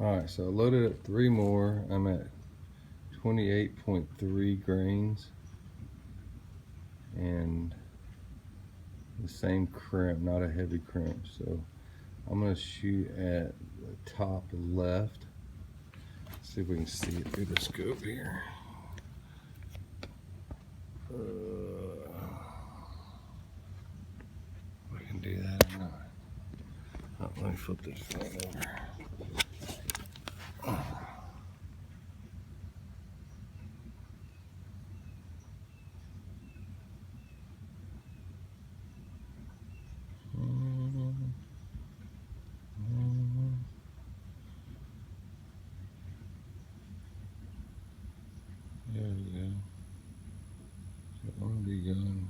Alright, so I loaded up 3 more. I'm at 28.3 grains. And the same crimp, not a heavy crimp. So I'm going to shoot at the top left. See if we can see it through the scope here. I can do that or not. Oh, let me flip this phone over. There we go. So I'm going to be going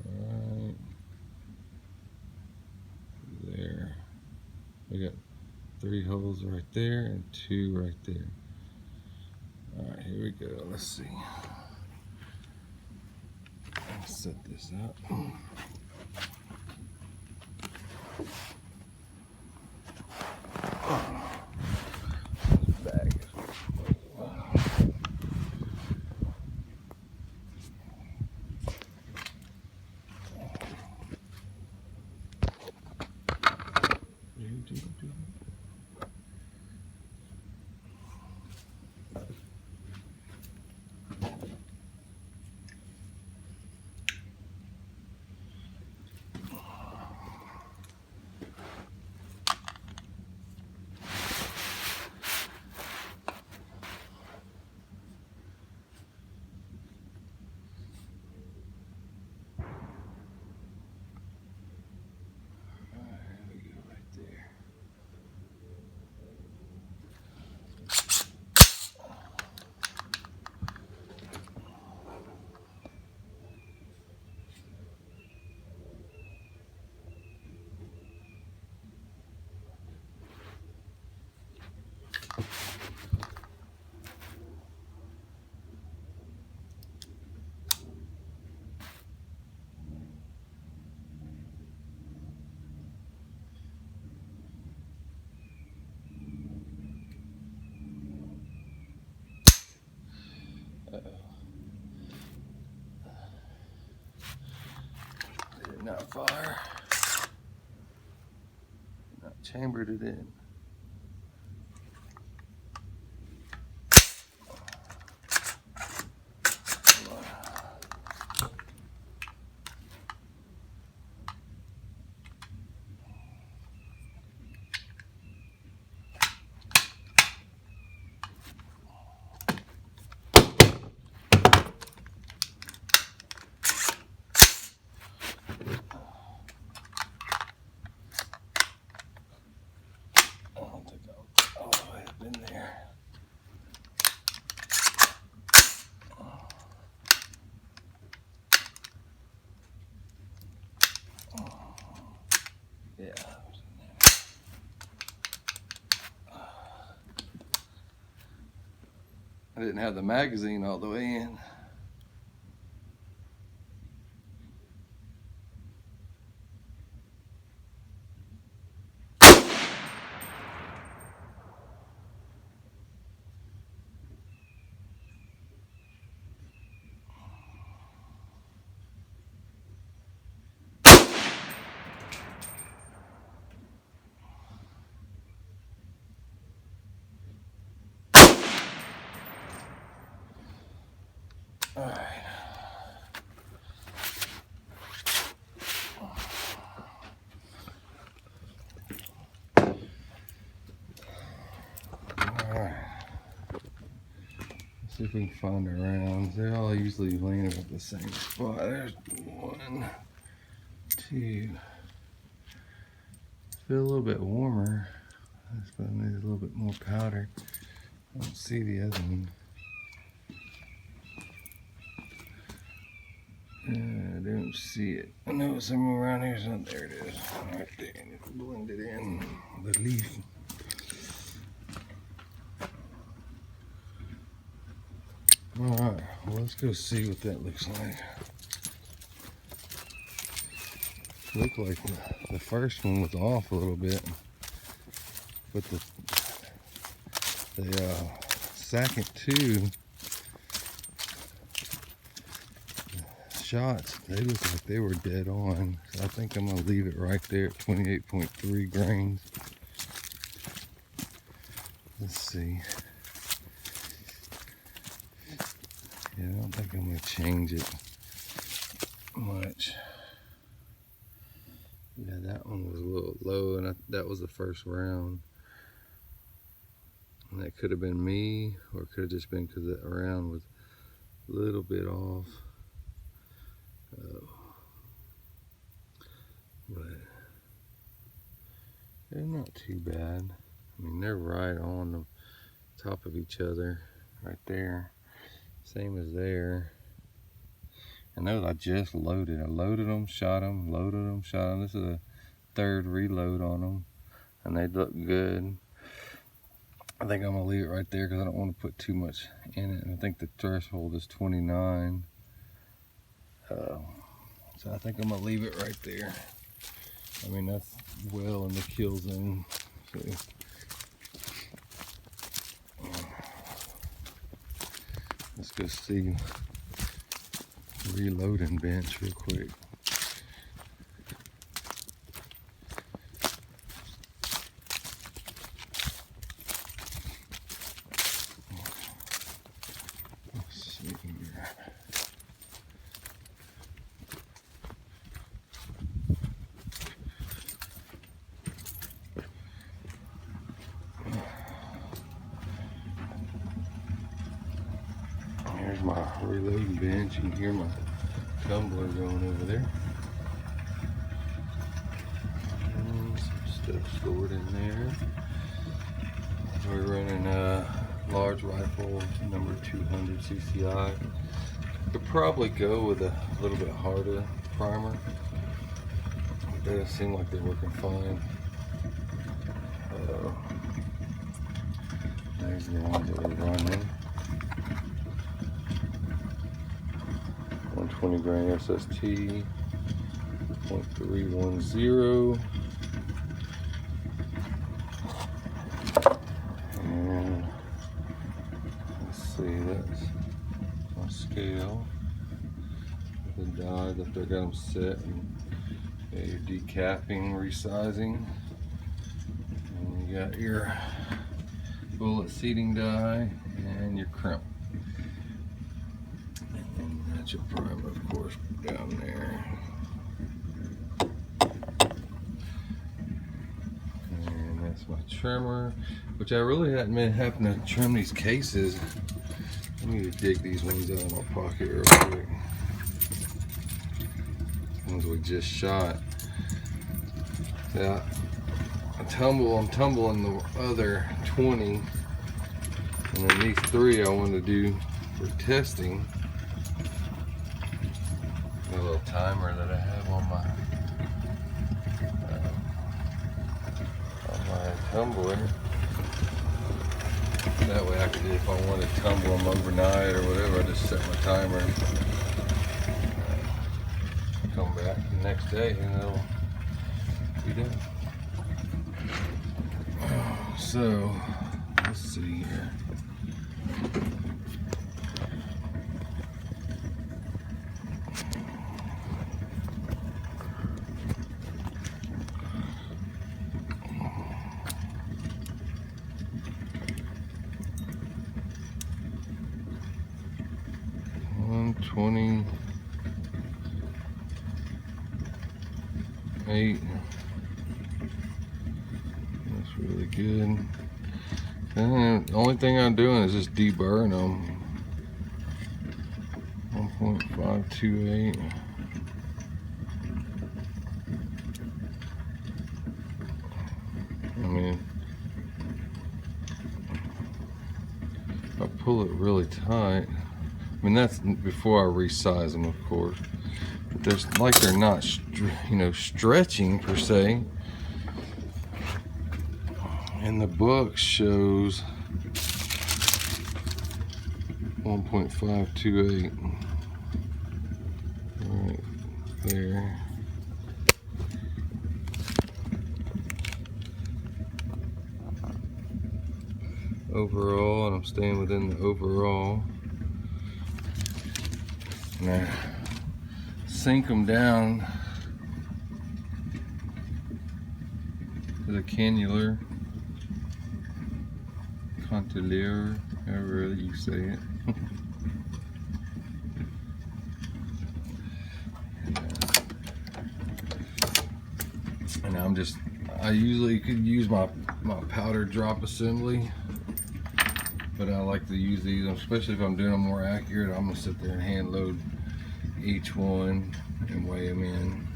right there. I got 3 holes right there and 2 right there. Alright, here we go. Let's see. Let's set this up. Did not fire. Not chambered it in. Yeah. I didn't have the magazine all the way in. All right. See if we can find the rounds. They all usually land at the same spot. There's 1, 2. Feel a little bit warmer. That's probably needs a little bit more powder. I don't see the other one. I don't see it. I know it's somewhere around here. So there it is. Right there. And it's blended in the leaf. Alright, well, let's go see what that looks like. Looked like the first one was off a little bit. But the second two shots, they look like they were dead on. So I think I'm gonna leave it right there at 28.3 grains. Let's see. Yeah, I don't think I'm gonna change it much. Yeah, that one was a little low, and that was the first round. And that could have been me, or it could have just been because that round was a little bit off. But they're not too bad. I mean, they're right on the top of each other, right there. Same as there. And those I just loaded. I loaded them, shot them, loaded them, shot them. This is a third reload on them, and they look good. I think I'm gonna leave it right there because I don't want to put too much in it. And I think the threshold is 29. So I think I'm gonna leave it right there. I mean, that's well in the kill zone. So let's go see reloading bench real quick. Let's see here. Here's my reloading bench. You can hear my tumbler going over there. And some stuff stored in there. We're running a large rifle, number 200 CCI. Could probably go with a little bit harder primer. It does seem like they're working fine. There's the ones that we're running. 120 grain SST, 0.310. And let's see, that's my scale. The dies after I got them set, and your decapping, resizing. And you got your bullet seating die and your crimp. And that's your primer, of course, down there. And that's my trimmer, which I really hadn't been having to trim these cases. I need to dig these ones out of my pocket real quick. Ones we just shot. Yeah, I'm tumbling the other 20, and then these 3 I want to do for testing. Got a little timer that I have on my tumbler. That way I could, if I want to tumble them overnight or whatever, I just set my timer. Come back the next day and it'll be done. So let's see here. $128. That's really good. And the only thing I'm doing is just deburring them. 1.528. I mean, if I pull it really tight, I mean, that's before I resize them, of course. But there's like they're not, stretching per se. And the book shows 1.528 right there. overall, and I'm staying within the overall. Now, sink them down with a cannular, contilere, however you say it. And I usually could use my powder drop assembly, but I like to use these, especially if I'm doing them more accurate. I'm gonna sit there and hand load each one and weigh them in.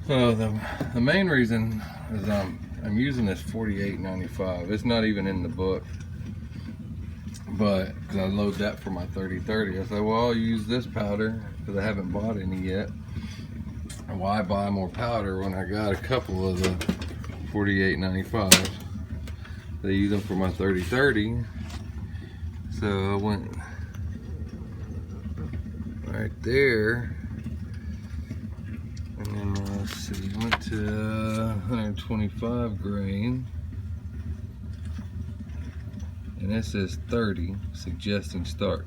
So the main reason is I'm using this 48.95. It's not even in the book, but because I load that for my 30-30, I said, well, I'll use this powder because I haven't bought any yet. And why buy more powder when I got a couple of the 48.95? They use them for my 30-30, so I went right there, and then let's see, I went to 125 grain, and it says 30, suggesting start.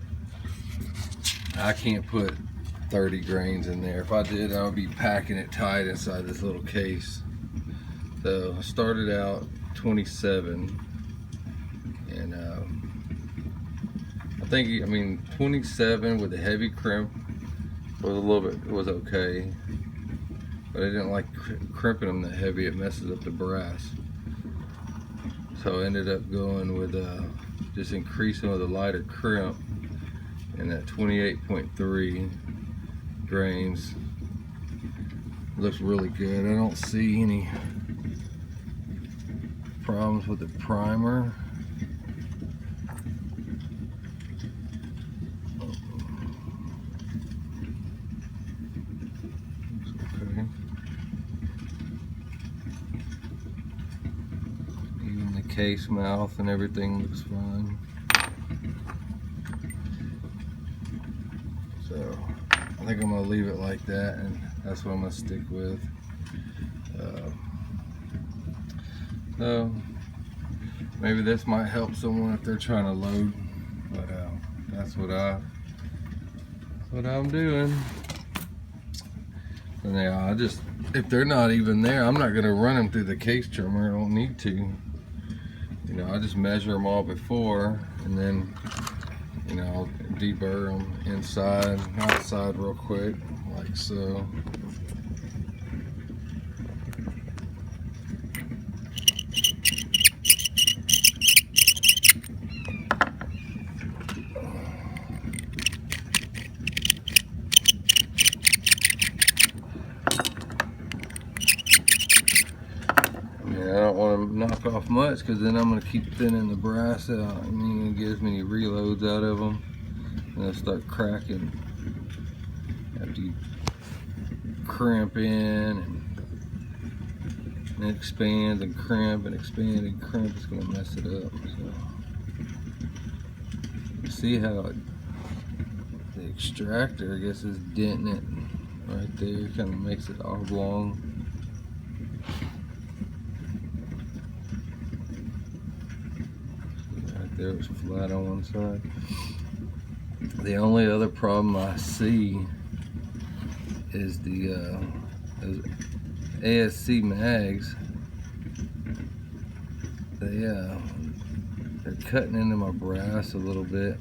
I can't put 30 grains in there. If I did, I would be packing it tight inside this little case. So I started out 27, and I mean 27 with the heavy crimp was okay, but I didn't like crimping them that heavy. It messes up the brass. So I ended up going with just increasing with a lighter crimp, and that 28.3 grains looks really good. I don't see any problems with the primer. Okay. Even the case mouth and everything looks fine. So I think I'm gonna leave it like that, and that's what I'm gonna stick with. So maybe this might help someone if they're trying to load, but that's what I'm doing. And yeah, if they're not even there, I'm not gonna run them through the case trimmer. I don't need to. You know, I just measure them all before, and then, you know, I'll deburr them inside, outside real quick, like so. I don't want to knock off much, because then I'm going to keep thinning the brass out, and then it gives me reloads out of them, and they'll start cracking after you crimp in, and it expands and crimp and expand and crimp. It's going to mess it up. So see how the extractor, I guess, is denting it right there. Kind of makes it oblong. There, it's flat on one side. The only other problem I see is the those ASC mags. They're cutting into my brass a little bit.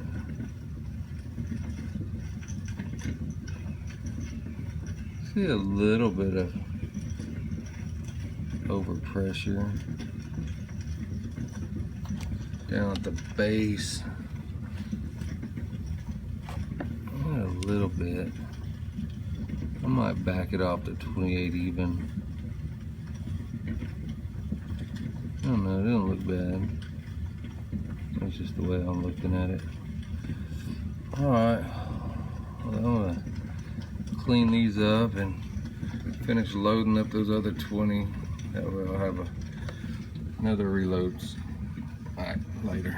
See a little bit of overpressure down at the base, a little bit. I might back it off to 28 even. I don't know, it doesn't look bad. That's just the way I'm looking at it. Alright, well, I'm gonna clean these up and finish loading up those other 20. That way I'll have another reloads. All right, later.